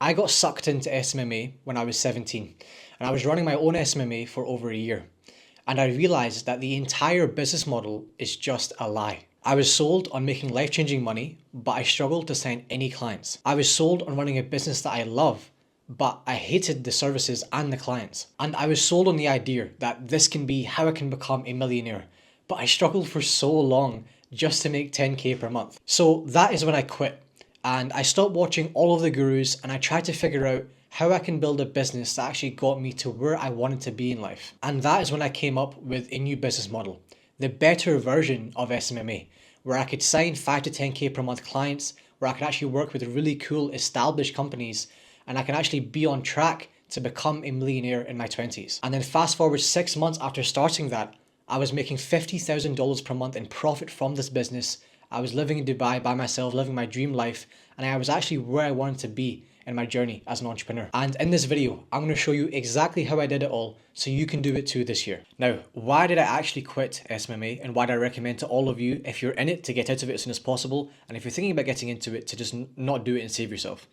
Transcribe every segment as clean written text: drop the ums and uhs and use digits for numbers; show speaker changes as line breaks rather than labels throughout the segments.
I got sucked into SMMA when I was 17, and I was running my own SMMA for over a year. And I realized that the entire business model is just a lie. I was sold on making life-changing money, but I struggled to sign any clients. I was sold on running a business that I love, but I hated the services and the clients. And I was sold on the idea that this can be how I can become a millionaire, but I struggled for so long just to make 10K per month. So that is when I quit and I stopped watching all of the gurus and I tried to figure out how I can build a business that actually got me to where I wanted to be in life. And that is when I came up with a new business model, the better version of SMMA, where I could sign 5 to 10K per month clients, where I could actually work with really cool established companies, and I can actually be on track to become a millionaire in my 20s. And then fast forward 6 months after starting that, I was making $50,000 per month in profit from this business. I was living in Dubai by myself, living my dream life, and I was actually where I wanted to be in my journey as an entrepreneur. And in this video, I'm going to show you exactly how I did it all so you can do it too this year. Now, why did I actually quit SMMA and why do I recommend to all of you, if you're in it, to get out of it as soon as possible, and if you're thinking about getting into it, to just not do it and save yourself.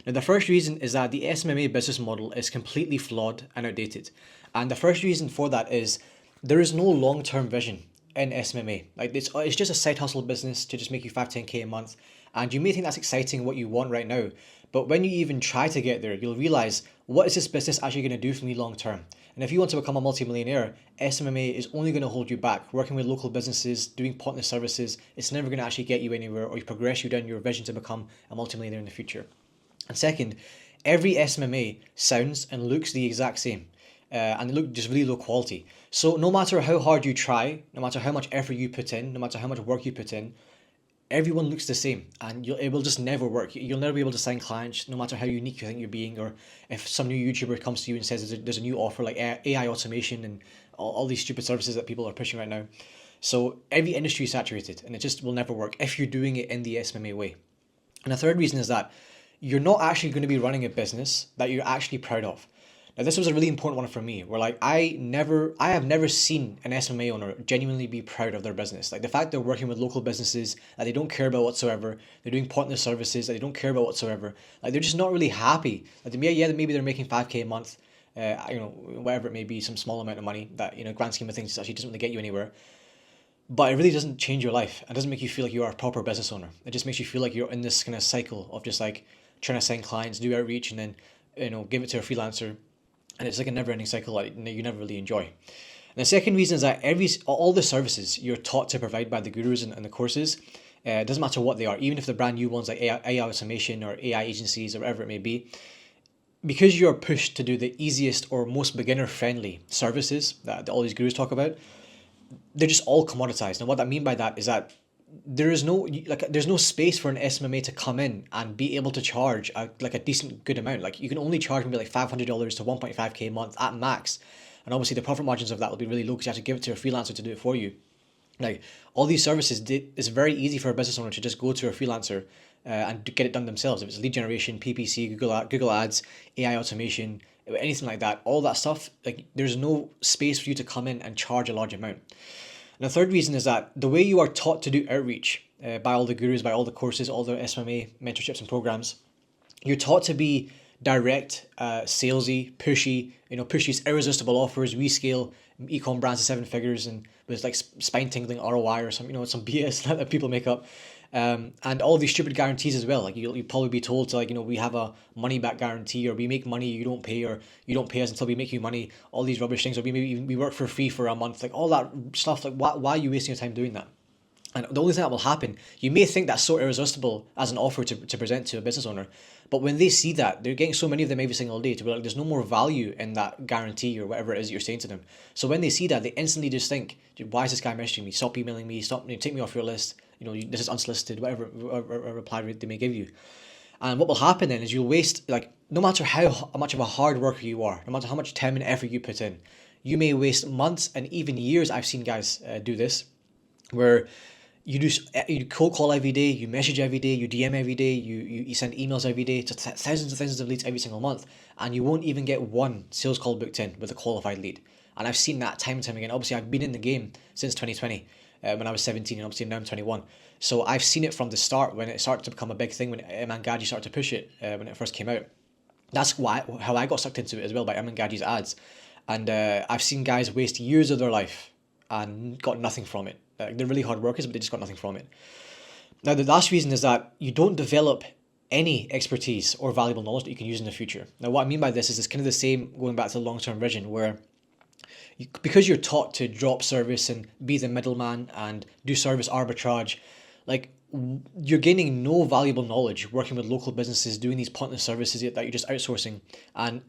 Now, the first reason is that the SMMA business model is completely flawed and outdated. And the first reason for that is there is no long-term vision in SMMA. Like it's just a side hustle business to just make you 5-10K a month. And you may think that's exciting, what you want right now, but when you even try to get there, you'll realize, what is this business actually going to do for me long term? And if you want to become a multi-millionaire, SMMA is only going to hold you back. Working with local businesses, doing pointless services, it's never going to actually get you anywhere or progress you down your vision to become a multi-millionaire in the future. And second, every SMMA sounds and looks the exact same. And they look just really low quality. So no matter how hard you try, no matter how much effort you put in, no matter how much work you put in, everyone looks the same, and it will just never work. You'll never be able to sign clients, no matter how unique you think you're being, or if some new YouTuber comes to you and says there's a new offer like AI automation and all these stupid services that people are pushing right now. So every industry is saturated, and it just will never work if you're doing it in the SMMA way. And the third reason is that you're not actually going to be running a business that you're actually proud of. Now, this was a really important one for me, where like I have never seen an SMMA owner genuinely be proud of their business. Like the fact they're working with local businesses that they don't care about whatsoever, they're doing pointless services that they don't care about whatsoever. Like they're just not really happy. Like maybe they're making 5K a month, whatever it may be, some small amount of money that, grand scheme of things actually doesn't really get you anywhere. But it really doesn't change your life. It doesn't make you feel like you are a proper business owner. It just makes you feel like you're in this kind of cycle of just like trying to sign clients, do outreach, and then, give it to a freelancer. And it's like a never-ending cycle that you never really enjoy. And the second reason is that all the services you're taught to provide by the gurus and the courses, it doesn't matter what they are, even if they're brand new ones like AI automation or AI agencies or whatever it may be, because you're pushed to do the easiest or most beginner-friendly services that all these gurus talk about, they're just all commoditized. And what I mean by that is that there's no space for an SMMA to come in and be able to charge a decent good amount. Like you can only charge maybe like $500 to 1.5K a month at max, and obviously the profit margins of that will be really low because you have to give it to a freelancer to do it for you. Like all these services, it's very easy for a business owner to just go to a freelancer and get it done themselves. If it's lead generation, PPC, Google Ads, AI automation, anything like that, all that stuff, like there's no space for you to come in and charge a large amount. And the third reason is that the way you are taught to do outreach by all the gurus, by all the courses, all the SMMA mentorships and programs, you're taught to be direct, salesy, pushy, push these irresistible offers, rescale e-com brands to 7 figures and with like spine-tingling ROI or some BS that people make up. And all these stupid guarantees as well. Like you'll probably be told to we have a money back guarantee, or we make money, you don't pay, or you don't pay us until we make you money. All these rubbish things, or we work for free for a month. Like all that stuff. Like why are you wasting your time doing that? And the only thing that will happen, you may think that's so irresistible as an offer to present to a business owner, but when they see that, they're getting so many of them every single day to be like, there's no more value in that guarantee or whatever it is you're saying to them. So when they see that, they instantly just think, why is this guy messaging me? Stop emailing me. Stop, take me off your list. This is unsolicited, whatever reply they may give you. And what will happen then is you'll waste, no matter how much of a hard worker you are, no matter how much time and effort you put in, you may waste months and even years. I've seen guys do this, where you cold call every day, you message every day, you DM every day, you send emails every day to thousands and thousands of leads every single month, and you won't even get one sales call booked in with a qualified lead. And I've seen that time and time again. Obviously, I've been in the game since 2020 when I was 17, and obviously now I'm 21. So I've seen it from the start when it started to become a big thing, when Iman Gaji started to push it when it first came out. That's how I got sucked into it as well by Emin Gadji's ads. And I've seen guys waste years of their life and got nothing from it. Like, they're really hard workers, but they just got nothing from it. Now, the last reason is that you don't develop any expertise or valuable knowledge that you can use in the future. Now, what I mean by this is it's kind of the same going back to the long-term vision, where because you're taught to drop service and be the middleman and do service arbitrage, like, you're gaining no valuable knowledge working with local businesses doing these pointless services that you're just outsourcing. And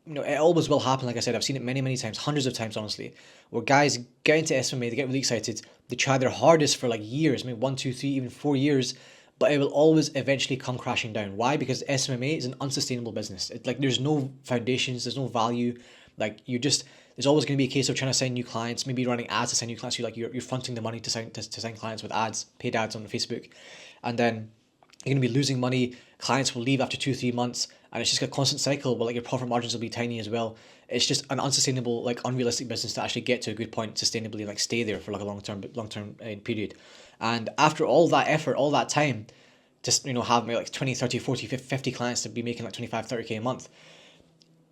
it always will happen. Like I said, I've seen it many times, hundreds of times, honestly, where guys get into SMMA, they get really excited, they try their hardest for like years, maybe 1, 2, 3, even 4 years, but it will always eventually come crashing down. Why? Because SMMA is an unsustainable business. It's like there's no foundations, there's no value. Like, there's always going to be a case of trying to sign new clients, maybe running ads to sign new clients. You're fronting the money to sign clients with ads, paid ads on Facebook, and then you're going to be losing money. Clients will leave after 2, 3 months, and it's just a constant cycle. But like, your profit margins will be tiny as well. It's just an unsustainable, like, unrealistic business to actually get to a good point sustainably and like stay there for like a long term period. And after all that effort, all that time, just have maybe like 20, 30, 40, 50 clients to be making like 25, 30K a month,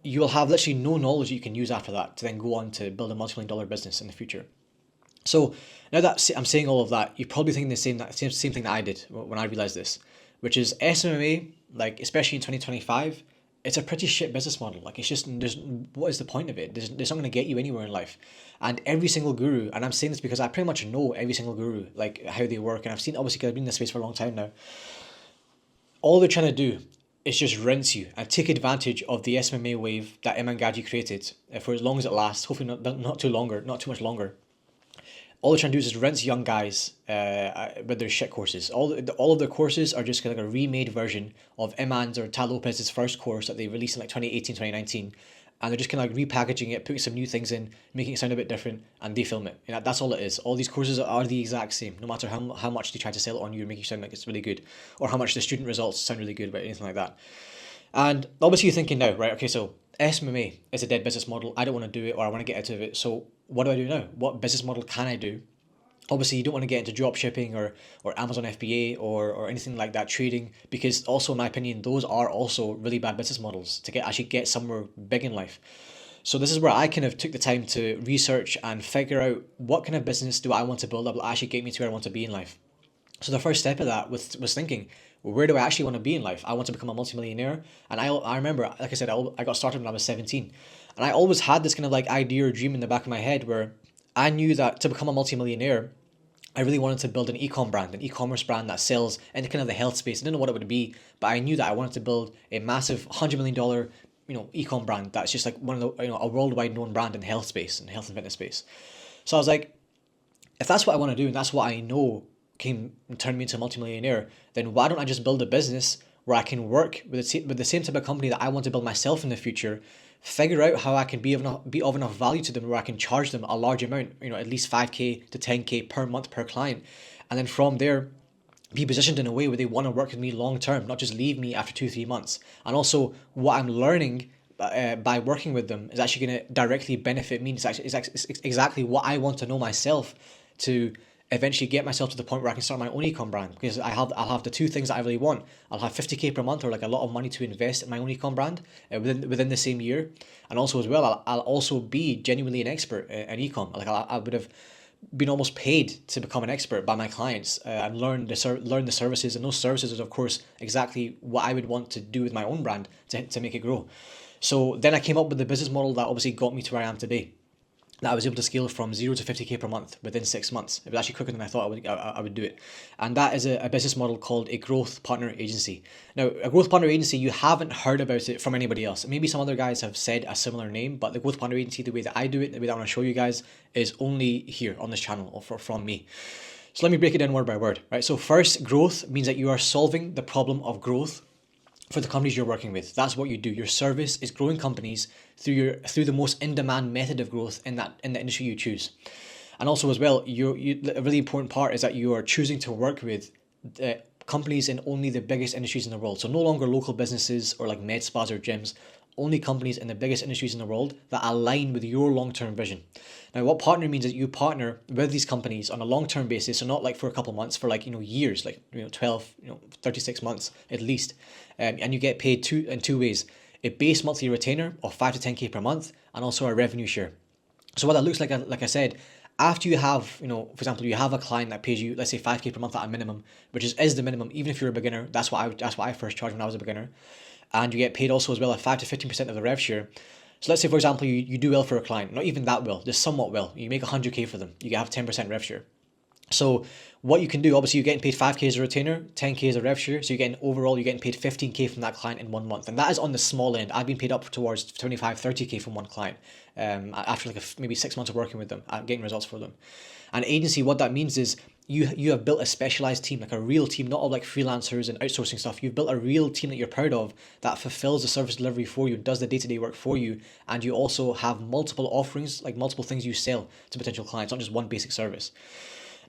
you will have literally no knowledge that you can use after that to then go on to build a multi-million-dollar business in the future. So now that I'm saying all of that, you're probably thinking the same thing that I did when I realized this, which is SMMA, like, especially in 2025, it's a pretty shit business model. Like, it's just, what is the point of it? It's not going to get you anywhere in life. And every single guru, and I'm saying this because I pretty much know every single guru, like, how they work, and I've seen, obviously, because I've been in this space for a long time now, all they're trying to do is just rinse you and take advantage of the SMMA wave that Emin Gadji created for as long as it lasts. Hopefully not too much longer. All they're trying to do is just rinse young guys with their shit courses. All of their courses are just like a remade version of Eman's or Tal Lopez's first course that they released in like 2018, 2019. And they're just kind of like repackaging it, putting some new things in, making it sound a bit different, and they film it. That's all it is. All these courses are the exact same, no matter how much they try to sell it on you and make you sound like it's really good, or how much the student results sound really good, or anything like that. And obviously you're thinking now, right, okay, so SMMA is a dead business model. I don't want to do it, or I want to get out of it. So what do I do now? What business model can I do? Obviously, you don't want to get into drop shipping or Amazon FBA or anything like that, trading, because also, in my opinion, those are also really bad business models to actually get somewhere big in life. So this is where I kind of took the time to research and figure out what kind of business do I want to build that will actually get me to where I want to be in life. So the first step of that was thinking, where do I actually want to be in life? I want to become a multimillionaire. And I remember, like I said, I got started when I was 17. And I always had this kind of like idea or dream in the back of my head where I knew that to become a multimillionaire, I really wanted to build an an e-commerce brand that sells in kind of the health space. I didn't know what it would be, but I knew that I wanted to build a massive $100 million, e-com brand that's just like one of the, a worldwide known brand in the health space, in the health and fitness space. So I was like, if that's what I want to do and that's what I know can turn me into a multimillionaire, then why don't I just build a business where I can work with the same type of company that I want to build myself in the future, figure out how I can be of enough value to them where I can charge them a large amount, at least 5K to 10K per month per client. And then from there, be positioned in a way where they want to work with me long term, not just leave me after 2, 3 months. And also, what I'm learning by working with them is actually going to directly benefit me. It's exactly what I want to know myself to eventually get myself to the point where I can start my own ecom brand, because I'll have the two things that I really want. I'll have 50K per month, or like a lot of money to invest in my own ecom brand within the same year, and also as well I'll also be genuinely an expert in ecom. Like, I would have been almost paid to become an expert by my clients and learn the services, and those services is of course exactly what I would want to do with my own brand to make it grow. So then I came up with the business model that obviously got me to where I am today, that I was able to scale from 0 to 50K per month within 6 months. It was actually quicker than I thought I would do it. And that is a business model called a growth partner agency. Now, a growth partner agency, you haven't heard about it from anybody else. Maybe some other guys have said a similar name, but the growth partner agency, the way that I do it, the way that I want to show you guys, is only here on this channel or from me. So let me break it down word by word, right? So first, growth means that you are solving the problem of growth for the companies you're working with. That's what you do. Your service is growing companies through the most in-demand method of growth in the industry you choose. And also as well, a really important part is that you are choosing to work with companies in only the biggest industries in the world. So no longer local businesses or like med spas or gyms, only companies in the biggest industries in the world that align with your long-term vision. Now, what partner means is that you partner with these companies on a long-term basis, so not like for a couple of months, for like, years, like 12, 36 months at least. And you get paid in two ways. a base monthly retainer of 5 to 10K per month, and also a revenue share. So what that looks like I said, after you have, for example, you have a client that pays you, let's say 5K per month at a minimum, which is the minimum, even if you're a beginner. That's what I first charged when I was a beginner. And you get paid also as well at 5 to 15% of the rev share. So let's say, for example, you do well for a client, not even that well, just somewhat well. You make 100K for them. You have 10% rev share. So what you can do, obviously you're getting paid 5K as a retainer, 10K as a rev share. So you're getting paid 15K from that client in 1 month. And that is on the small end. I've been paid up towards 25, 30K from one client after maybe 6 months of working with them, getting results for them. And agency, what that means is you have built a specialized team, like a real team, not all like freelancers and outsourcing stuff. You've built a real team that you're proud of that fulfills the service delivery for you, does the day-to-day work for you, and you also have multiple offerings, like multiple things you sell to potential clients, not just one basic service.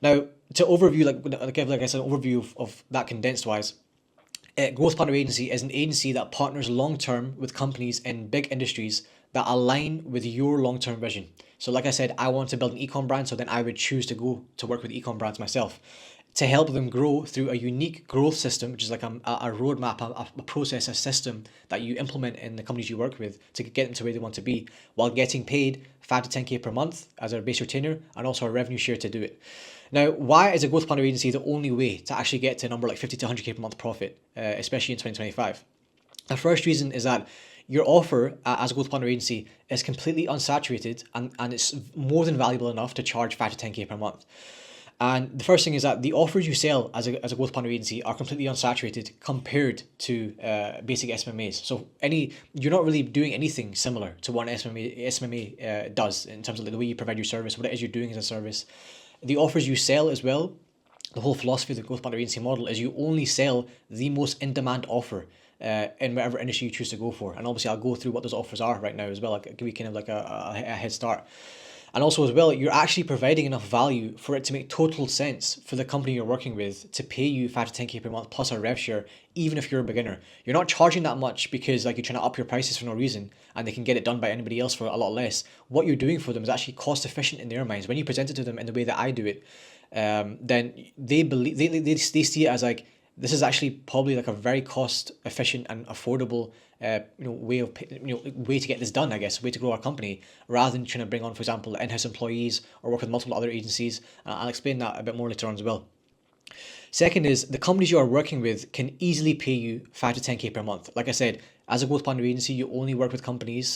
Now, to overview, like I said, an overview of that condensed wise, Growth Partner Agency is an agency that partners long-term with companies in big industries that align with your long-term vision. So like I said, I want to build an ecom brand, so then I would choose to go to work with ecom brands myself to help them grow through a unique growth system, which is like a roadmap, a process, a system that you implement in the companies you work with to get them to where they want to be, while getting paid 5 to 10K per month as a base retainer and also a revenue share to do it. Now, why is a growth partner agency the only way to actually get to a number like 50 to 100K per month profit, especially in 2025? The first reason is that your offer as a growth partner agency is completely unsaturated and it's more than valuable enough to charge 5 to 10K per month. And the first thing is that the offers you sell as a growth partner agency are completely unsaturated compared to basic SMMAs. So you're not really doing anything similar to what an SMMA does in terms of the way you provide your service, what it is you're doing as a service. The offers you sell as well, the whole philosophy of the growth partner agency model is you only sell the most in-demand offer in whatever industry you choose to go for. And obviously I'll go through what those offers are right now as well. I'll give you kind of like a head start. And also as well, you're actually providing enough value for it to make total sense for the company you're working with to pay you 5 to 10K per month plus a rev share, even if you're a beginner. You're not charging that much because like you're trying to up your prices for no reason and they can get it done by anybody else for a lot less. What you're doing for them is actually cost efficient in their minds. When you present it to them in the way that I do it, then they see it as like, this is actually probably like a very cost efficient and affordable way to get this done, I guess, way to grow our company, rather than trying to bring on, for example, in-house employees or work with multiple other agencies. I'll explain that a bit more later on as well. Second is the companies you are working with can easily pay you 5 to 10K per month. Like I said, as a growth partner agency, you only work with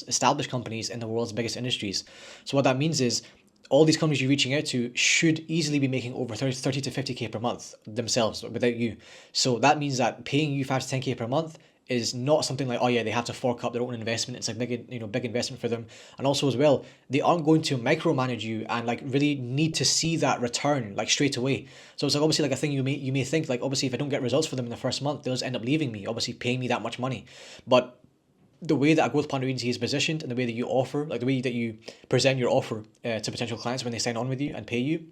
established companies in the world's biggest industries. So what that means is all these companies you're reaching out to should easily be making over 30 to 50K per month themselves without you. So that means that paying you 5 to 10K per month is not something like, oh yeah, they have to fork up their own investment. It's a big investment for them. And also as well, they aren't going to micromanage you and like really need to see that return like straight away. So it's like obviously like a thing you may think like, obviously if I don't get results for them in the first month, they'll just end up leaving me, obviously paying me that much money. But the way that a growth partner agency is positioned and the way that you offer, like the way that you present your offer to potential clients when they sign on with you and pay you,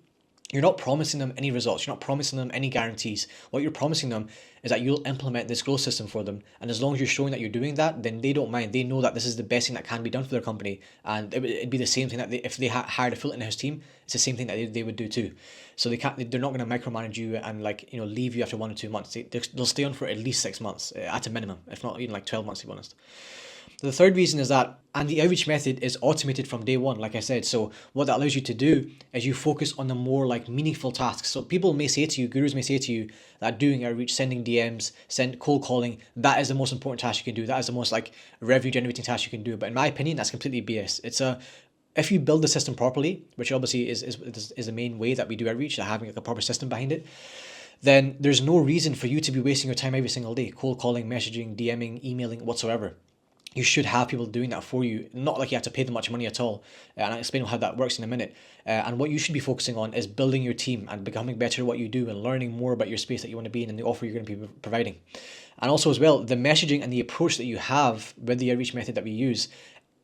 you're not promising them any results. You're not promising them any guarantees. What you're promising them is that you'll implement this growth system for them. And as long as you're showing that you're doing that, then they don't mind. They know that this is the best thing that can be done for their company. And it'd be the same thing that if they hired a full in-house team, it's the same thing that they would do too. So they're not going to micromanage you and leave you after 1 or 2 months. They'll stay on for at least 6 months at a minimum, if not even like 12 months to be honest. The third reason is that, and the outreach method is automated from day one, like I said. So what that allows you to do is you focus on the more like meaningful tasks. So people may say to you, gurus may say to you that doing outreach, sending DMs, cold calling, that is the most important task you can do. That is the most like revenue generating task you can do. But in my opinion, that's completely BS. If you build the system properly, which obviously is the main way that we do outreach, having like a proper system behind it, then there's no reason for you to be wasting your time every single day, cold calling, messaging, DMing, emailing, whatsoever. You should have people doing that for you, not like you have to pay them much money at all. And I'll explain how that works in a minute. And what you should be focusing on is building your team and becoming better at what you do and learning more about your space that you want to be in and the offer you're going to be providing. And also as well, the messaging and the approach that you have with the outreach method that we use,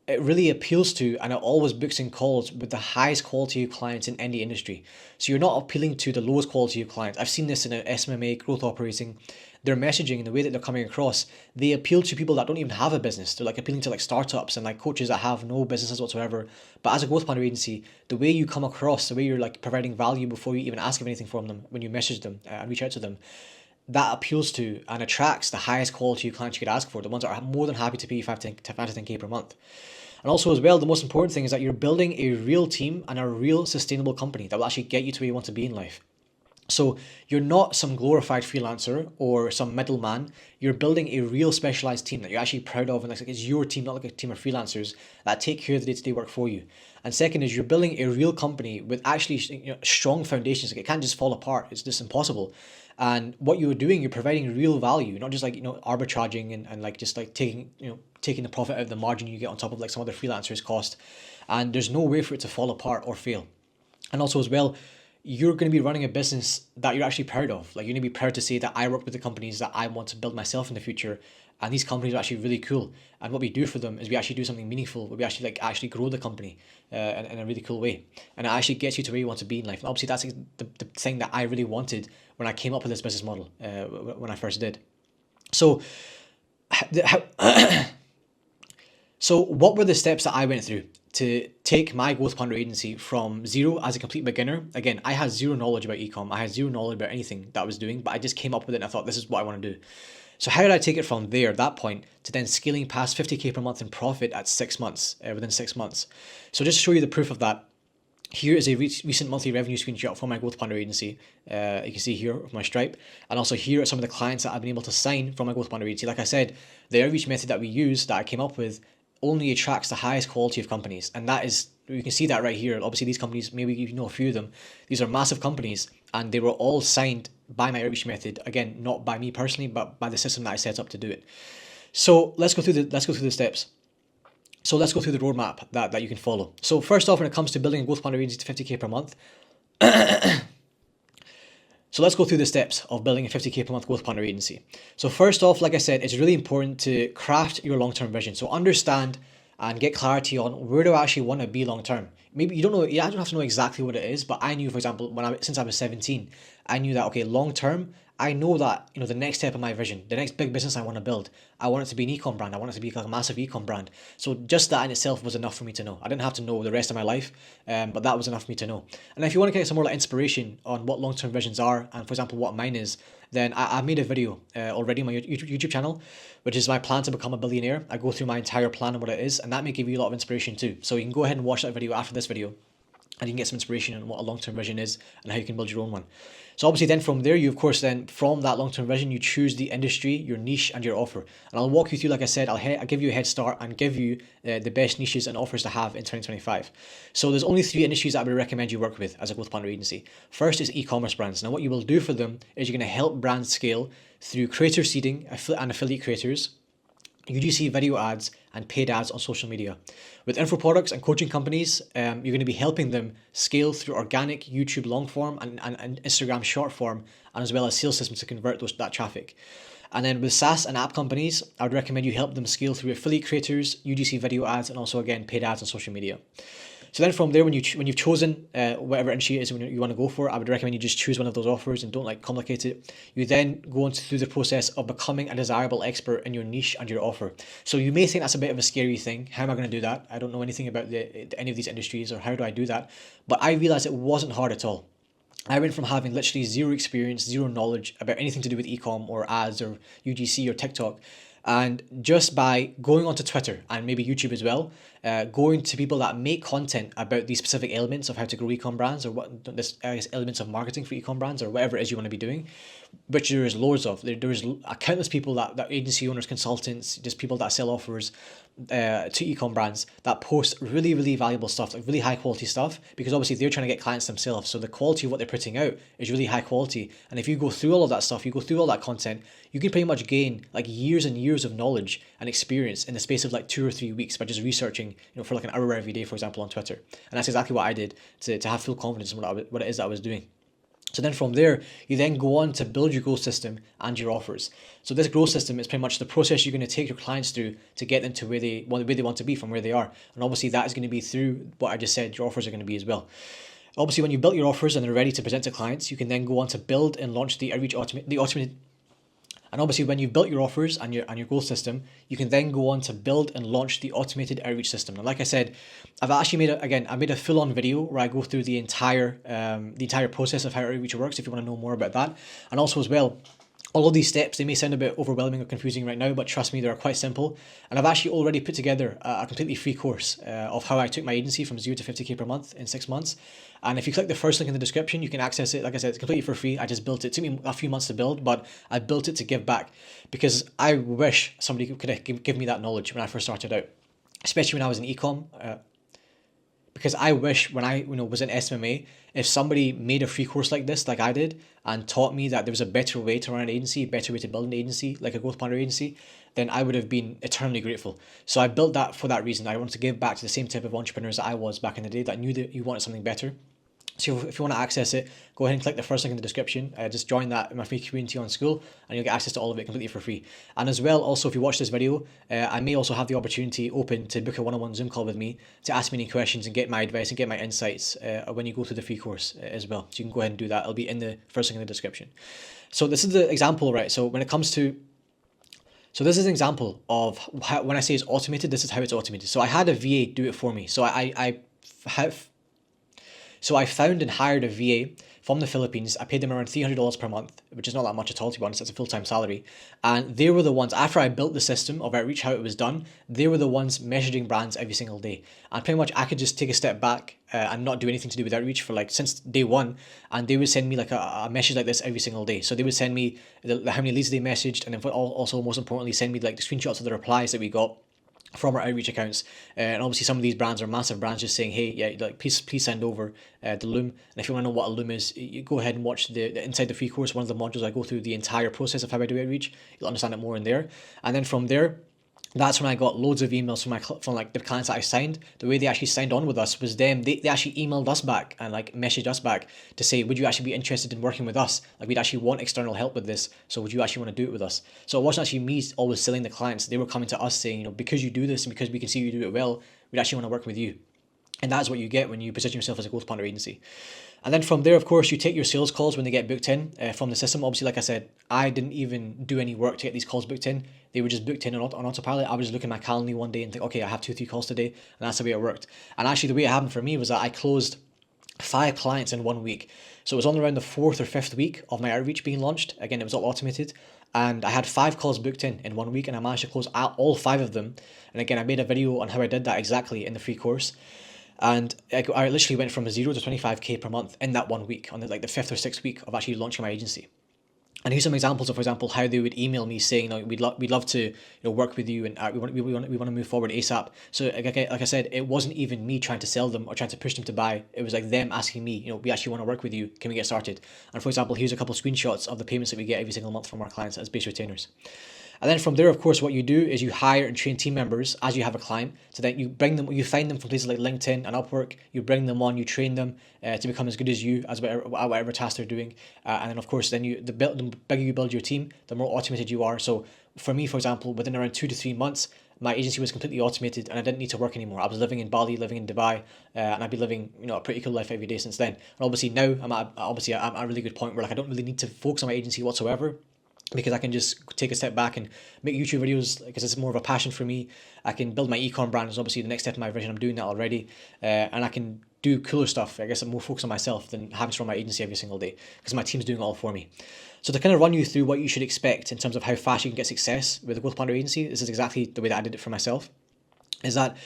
it really appeals to, and it always books in calls with the highest quality of clients in any industry. So you're not appealing to the lowest quality of clients. I've seen this in SMMA, growth operating. Their messaging and the way that they're coming across, they appeal to people that don't even have a business. They're like appealing to like startups and like coaches that have no businesses whatsoever. But as a growth partner agency, the way you come across, the way you're like providing value before you even ask of anything from them, when you message them and reach out to them, that appeals to and attracts the highest quality of clients you could ask for, the ones that are more than happy to pay you 5 to 10K per month. And also as well, the most important thing is that you're building a real team and a real sustainable company that will actually get you to where you want to be in life. So you're not some glorified freelancer or some middleman. You're building a real specialized team that you're actually proud of, and it's your team, not like a team of freelancers that take care of the day-to-day work for you. And second is you're building a real company with actually strong foundations. Like, it can't just fall apart. It's just impossible. And what you're doing, you're providing real value, not just like arbitraging and like just like taking the profit out of the margin you get on top of like some other freelancers cost. And there's no way for it to fall apart or fail. And also as well, you're going to be running a business that you're actually proud of. Like, you're going to be proud to say that I work with the companies that I want to build myself in the future, and these companies are actually really cool. And what we do for them is we actually do something meaningful. We actually grow the company in a really cool way, and it actually gets you to where you want to be in life. And obviously, that's the thing that I really wanted when I came up with this business model when I first did. So, so what were the steps that I went through to take my growth partner agency from zero as a complete beginner? Again, I had zero knowledge about ecom. I had zero knowledge about anything that I was doing, but I just came up with it and I thought, this is what I want to do. So how did I take it from there, that point, to then scaling past 50K per month in profit at 6 months, within 6 months? So just to show you the proof of that, here is a recent monthly revenue screenshot from my growth partner agency. You can see here of my Stripe, and also here are some of the clients that I've been able to sign from my growth partner agency. Like I said, the outreach method that we use, that I came up with, only attracts the highest quality of companies, and that is, you can see that right here. Obviously, these companies, maybe you know a few of them, these are massive companies, and they were all signed by my outreach method. Again, not by me personally, but by the system that I set up to do it. So let's go through the steps. So let's go through the roadmap that you can follow. So first off, when it comes to building a growth partner agency to 50K per month, so let's go through the steps of building a 50K per month growth partner agency. So first off, like I said, it's really important to craft your long-term vision. So understand and get clarity on, where do I actually want to be long-term? Maybe you don't know, I don't have to know exactly what it is, but I knew, for example, since I was 17, I knew that, okay, long-term, I know that, the next step of my vision, the next big business I want to build, I want it to be an ecom brand. I want it to be like a massive ecom brand. So just that in itself was enough for me to know. I didn't have to know the rest of my life, but that was enough for me to know. And if you want to get some more like inspiration on what long-term visions are, and for example, what mine is, then I made a video already on my YouTube channel, which is my plan to become a billionaire. I go through my entire plan and what it is, and that may give you a lot of inspiration too. So you can go ahead and watch that video after this video, and you can get some inspiration on what a long-term vision is and how you can build your own one. So obviously then from there, you of course then from that long-term vision, you choose the industry, your niche and your offer. And I'll walk you through, like I said, I'll give you a head start and give you the best niches and offers to have in 2025. So there's only 3 industries that I would recommend you work with as a growth partner agency. First is e-commerce brands. Now what you will do for them is you're going to help brands scale through creator seeding and affiliate creators, UGC video ads, and paid ads on social media. With info products and coaching companies, you're going to be helping them scale through organic YouTube long form and Instagram short form, and as well as sales systems to convert that traffic. And then with SaaS and app companies, I would recommend you help them scale through affiliate creators, UGC video ads, and also again paid ads on social media. So then from there, when you've chosen whatever industry it is you want to go for, I would recommend you just choose one of those offers and don't like complicate it. You then go on through the process of becoming a desirable expert in your niche and your offer. So you may think that's a bit of a scary thing. How am I going to do that? I don't know anything about any of these industries, or how do I do that? But I realized it wasn't hard at all. I went from having literally zero experience, zero knowledge about anything to do with ecom or ads or UGC or TikTok. And just by going onto Twitter and maybe YouTube as well, going to people that make content about these specific elements of how to grow ecom brands, or what this elements of marketing for ecom brands, or whatever it is you want to be doing, which there is loads of. There's countless people that agency owners, consultants, just people that sell offers to ecom brands that post really, really valuable stuff, like really high quality stuff, because obviously they're trying to get clients themselves. So the quality of what they're putting out is really high quality. And if you go through all of that stuff, you go through all that content, you can pretty much gain like years and years of knowledge and experience in the space of like 2 or 3 weeks by just researching, for like an hour every day, for example, on Twitter. And that's exactly what I did to have full confidence in what it is that I was doing. So then from there, you then go on to build your growth system and your offers. So this growth system is pretty much the process you're going to take your clients through to get them to where they want to be from where they are. And obviously that is going to be through what I just said your offers are going to be as well. Obviously, when you built your offers and they're ready to present to clients, you can then go on to build and launch the automated. And obviously, when you've built your offers and your growth system, you can then go on to build and launch the automated outreach system. And like I said, I've actually made a full-on video where I go through the entire process of how outreach works, if you want to know more about that. And also as well, All of these steps, they may sound a bit overwhelming or confusing right now, but trust me, they're quite simple. And I've actually already put together a completely free course of how I took my agency from 0 to 50K per month in 6 months. And if you click the first link in the description, you can access it. Like I said, it's completely for free. I just built it. It took me a few months to build, but I built it to give back because I wish somebody could give me that knowledge when I first started out, especially when I was in ecom. Because I wish when I was in SMMA, if somebody made a free course like this, like I did, and taught me that there was a better way to run an agency, a better way to build an agency, like a growth planner agency, then I would have been eternally grateful. So I built that for that reason. I wanted to give back to the same type of entrepreneurs that I was back in the day that knew that you wanted something better. So if you want to access it, go ahead and click the first link in the description. Just join that in my free community on School, and you'll get access to all of it completely for free. And as well, also, if you watch this video, I may also have the opportunity open to book a one-on-one Zoom call with me to ask me any questions and get my advice and get my insights when you go through the free course as well. So you can go ahead and do that. It'll be in the first link in the description. So this is the example, right? So when it comes to this is an example of how, when I say it's automated, this is how it's automated. So I had a VA do it for me. So I found and hired a VA from the Philippines. I paid them around $300 per month, which is not that much at all, to be honest. It's a full-time salary. And they were the ones, after I built the system of outreach, how it was done, they were the ones measuring brands every single day. And pretty much I could just take a step back and not do anything to do with outreach for since day one. And they would send me a message like this every single day. So they would send me how many leads they messaged, and then also most importantly, send me the screenshots of the replies that we got from our outreach accounts. And obviously some of these brands are massive brands just saying, hey, yeah, please send over the loom. And if you want to know what a loom is, you go ahead and watch the inside the free course. One of the modules, I go through the entire process of how I do outreach. You'll understand it more in there. And then from there, that's when I got loads of emails from the clients that I signed. The way they actually signed on with us was them. They actually emailed us back and messaged us back to say, would you actually be interested in working with us? We'd actually want external help with this. So would you actually want to do it with us? So it wasn't actually me always selling the clients. They were coming to us saying, because you do this and because we can see you do it well, we'd actually want to work with you. And that's what you get when you position yourself as a growth planner agency. And then from there, of course, you take your sales calls when they get booked in from the system. Obviously, like I said, I didn't even do any work to get these calls booked in. They were just booked in on autopilot. I was just looking at my calendar one day and think, okay, I have 2-3 calls today. And that's the way it worked. And actually, the way it happened for me was that I closed 5 clients in 1 week. So it was on around the 4th or 5th week of my outreach being launched. Again, it was all automated. And I had 5 calls booked in 1 week, and I managed to close all 5 of them. And again, I made a video on how I did that exactly in the free course. And I literally went from 0 to 25K per month in that 1 week, on the 5th or 6th week of actually launching my agency. And here's some examples of, for example, how they would email me saying, we'd love to work with you, and we want to move forward ASAP. So like I said, it wasn't even me trying to sell them or trying to push them to buy. It was them asking me, we actually want to work with you. Can we get started? And for example, here's a couple of screenshots of the payments that we get every single month from our clients as base retainers. And then from there, of course, what you do is you hire and train team members as you have a client. So that you find them from places like LinkedIn and Upwork. You bring them on, you train them to become as good as you, as whatever task they're doing. And then, of course, the bigger you build your team, the more automated you are. So for me, for example, within around 2 to 3 months, my agency was completely automated and I didn't need to work anymore. I was living in Bali, living in Dubai, and I've been living a pretty cool life every day since then. And obviously now I'm at a really good point where I don't really need to focus on my agency whatsoever, because I can just take a step back and make YouTube videos because it's more of a passion for me. I can build my ecom brand, is obviously the next step in my vision. I'm doing that already. And I can do cooler stuff. I guess I'm more focused on myself than having to run my agency every single day because my team's doing it all for me. So to kind of run you through what you should expect in terms of how fast you can get success with a growth planner agency, this is exactly the way that I did it for myself, is that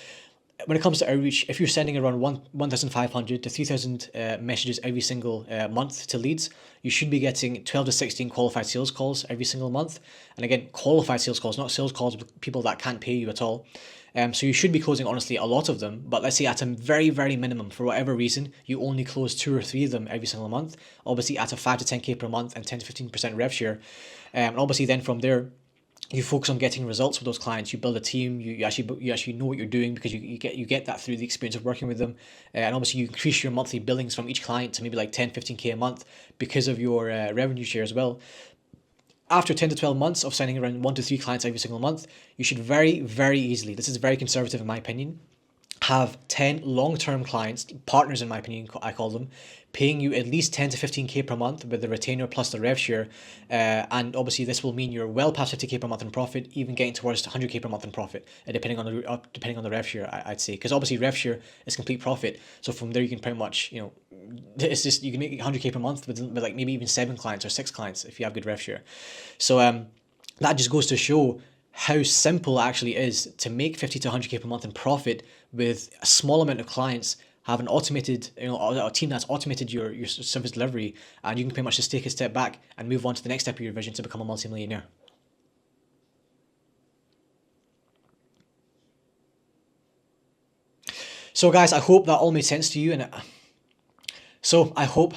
when it comes to outreach, if you're sending around 1,500 to 3,000 messages every single month to leads, you should be getting 12 to 16 qualified sales calls every single month. And again, qualified sales calls, not sales calls with people that can't pay you at all. So you should be closing, honestly, a lot of them. But let's say at a very, very minimum, for whatever reason, you only close 2 or 3 of them every single month. Obviously, at a 5 to 10K per month and 10 to 15% rev share. And obviously, then from there, you focus on getting results with those clients. You build a team. You actually know what you're doing because you get that through the experience of working with them. And obviously you increase your monthly billings from each client to maybe 10-15K a month because of your revenue share as well. After 10 to 12 months of signing around 1 to 3 clients every single month, you should very, very easily, this is very conservative in my opinion, have 10 long-term clients, partners in my opinion, I call them, paying you at least 10 to 15k per month with the retainer plus the rev share. And obviously this will mean you're well past 50k per month in profit, even getting towards 100k per month in profit, depending on the rev share, I'd say. Because obviously rev share is complete profit. So from there you can pretty much, it's just, you can make 100k per month with like maybe even 7 clients or 6 clients if you have good rev share. So that just goes to show how simple it actually is to make 50 to 100k per month in profit with a small amount of clients, have an automated, a team that's automated your service delivery, and you can pretty much just take a step back and move on to the next step of your vision to become a multimillionaire. So guys, I hope that all made sense to you, and so I hope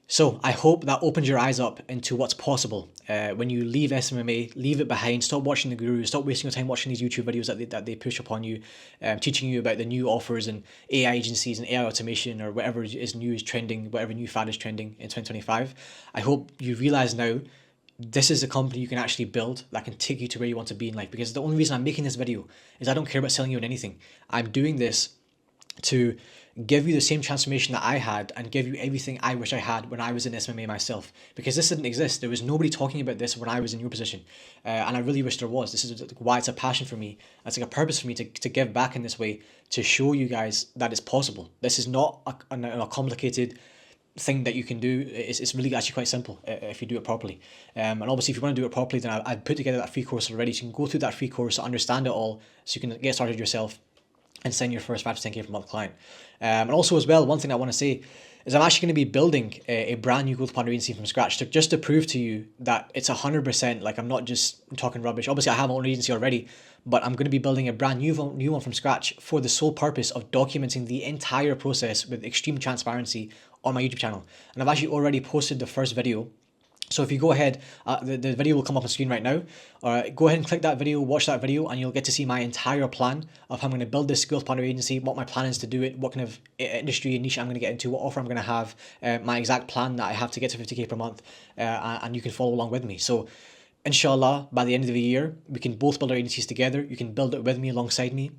that opens your eyes up into what's possible when you leave SMMA, leave it behind, stop watching the gurus, stop wasting your time watching these YouTube videos that they push upon you, teaching you about the new offers and AI agencies and AI automation or whatever is new is trending, whatever new fad is trending in 2025. I hope you realize now this is a company you can actually build that can take you to where you want to be in life, because the only reason I'm making this video is I don't care about selling you on anything. I'm doing this to give you the same transformation that I had and give you everything I wish I had when I was in SMMA myself, because this didn't exist. There was nobody talking about this when I was in your position, and I really wish there was. This is why it's a passion for me. It's like a purpose for me to give back in this way, to show you guys that it's possible. This is not a complicated thing that you can do. It's really actually quite simple if you do it properly. And obviously if you want to do it properly, then I've put together that free course already, so you can go through that free course to understand it all, so you can get started yourself and send your first 5 to 10k per month client. And also as well, one thing I want to say is I'm actually going to be building a brand new growth partner agency from scratch, just to prove to you that it's 100%, like I'm not just talking rubbish. Obviously I have my own agency already, but I'm going to be building a brand new one from scratch for the sole purpose of documenting the entire process with extreme transparency on my YouTube channel. And I've actually already posted the first video. So if you go ahead, the video will come up on screen right now. Go ahead and click that video, watch that video, and you'll get to see my entire plan of how I'm going to build this growth partner agency, what my plan is to do it, what kind of industry and niche I'm going to get into, what offer I'm going to have, my exact plan that I have to get to 50k per month, and you can follow along with me. So inshallah, by the end of the year, we can both build our agencies together. You can build it with me, alongside me.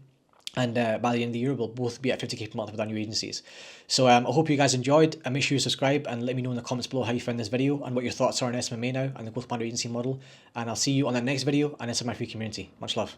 And by the end of the year, we'll both be at 50k per month with our new agencies. So I hope you guys enjoyed, and make sure you subscribe and let me know in the comments below how you found this video and what your thoughts are on SMMA now and the growth partner agency model. And I'll see you on that next video and inside my free community. Much love.